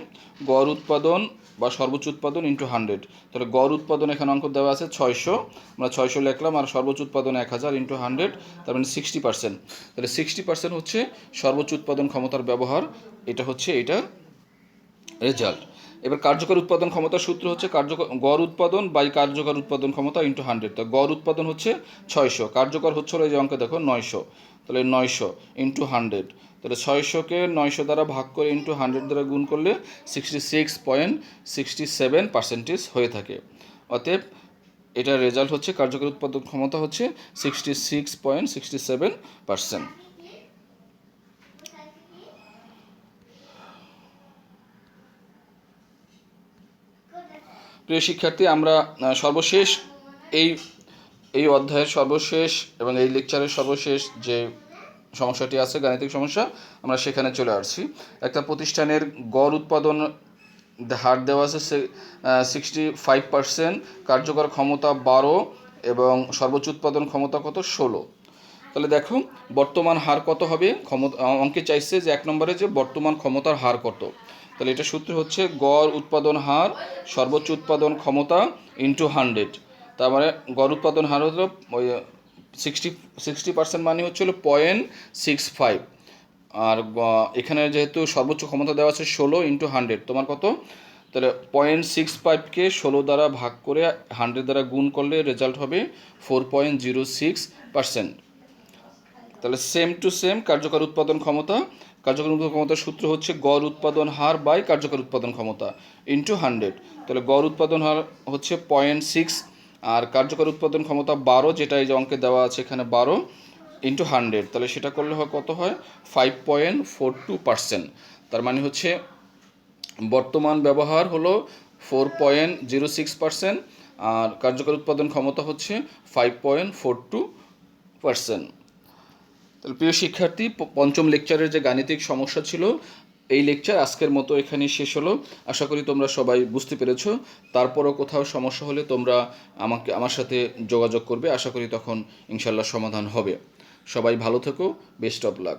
গড় উৎপাদন বা সর্বোচ্চ উৎপাদন ইন্টু 100। তাহলে গড় উৎপাদন এখানে অঙ্ক দেওয়া আছে 600, আমরা 600 লিখলাম, আর সর্বোচ্চ উৎপাদন 1000 ইন্টু 100, তার মানে 60%। তাহলে 60% হচ্ছে সর্বোচ্চ উৎপাদন ক্ষমতার ব্যবহার, এটা হচ্ছে এটার রেজাল্ট। এবার কার্যকর উৎপাদন ক্ষমতার সূত্র হচ্ছে গড় উৎপাদন বাই কার্যকর উৎপাদন ক্ষমতা ইন্টু 100। তো গড় উৎপাদন হচ্ছে 600, কার্যকর হচ্ছে এই যে অঙ্কে দেখো 900, তাহলে 900 ইন্টু 100। তাহলে 600কে 900 দ্বারা ভাগ করে ইন্টু 100 দ্বারা গুণ করলে 66.67% হয়ে থাকে। অতএব এটার রেজাল্ট হচ্ছে কার্যকর উৎপাদন ক্ষমতা হচ্ছে 66.67%। প্রিয় শিক্ষার্থী, আমরা সর্বশেষ এই এই অধ্যায়ের সর্বশেষ এবং এই লেকচারের সর্বশেষ যে সমস্যাটি আছে গাণিতিক সমস্যা, আমরা সেখানে চলে আসছি। একটা প্রতিষ্ঠানের গড় উৎপাদন হার দেওয়া আছে 65%, কার্যকর ক্ষমতা 12 এবং সর্বোচ্চ উৎপাদন ক্ষমতা কত 16। তাহলে দেখো বর্তমান হার কত হবে, অঙ্কে চাইছে যে 1 নম্বরে যে বর্তমান ক্ষমতার হার কত। তাহলে এটা সূত্র হচ্ছে গড় উৎপাদন হার সর্বোচ্চ উৎপাদন ক্ষমতা ইন্টু 100। তার মানে গড় উৎপাদন হার হলো ওই 60% মানে হচ্ছে হলো 0.65, আর এখানে যেহেতু সর্বোচ্চ ক্ষমতা দেওয়া আছে 16 ইন্টু 100, তোমার কত, তাহলে 0.65কে 16 দ্বারা ভাগ করে 100 দ্বারা গুণ করলে রেজাল্ট হবে 4.06%। তাহলে সেম টু সেম কার্যকর উৎপাদন ক্ষমতা, কার্যকর উৎপাদন ক্ষমতার সূত্র হচ্ছে গড় উৎপাদন হার বাই কার্যকর উৎপাদন ক্ষমতা ইন্টু 100। তাহলে গড় উৎপাদন হার হচ্ছে 0.6, আর কার্যকর উৎপাদন ক্ষমতা 12, যেটা এই যে অঙ্কে দেওয়া আছে এখানে 12 ইন্টু 100, তাহলে সেটা করলে হয় কত হয় 5.42%। তার মানে হচ্ছে বর্তমান ব্যবহার হলো 4.06%, আর কার্যকর উৎপাদন ক্ষমতা হচ্ছে 5.42%। তাহলে প্রিয় শিক্ষার্থী, পঞ্চম লেকচারের যে গাণিতিক সমস্যা ছিল এই লেকচার আজকের মতো এখানেই শেষ হলো। আশা করি তোমরা সবাই বুঝতে পেরেছো। তারপরও কোথাও সমস্যা হলে তোমরা আমার সাথে যোগাযোগ করবে, আশা করি তখন ইনশাল্লাহ সমাধান হবে। সবাই ভালো থেকো, বেস্ট অফ লাক।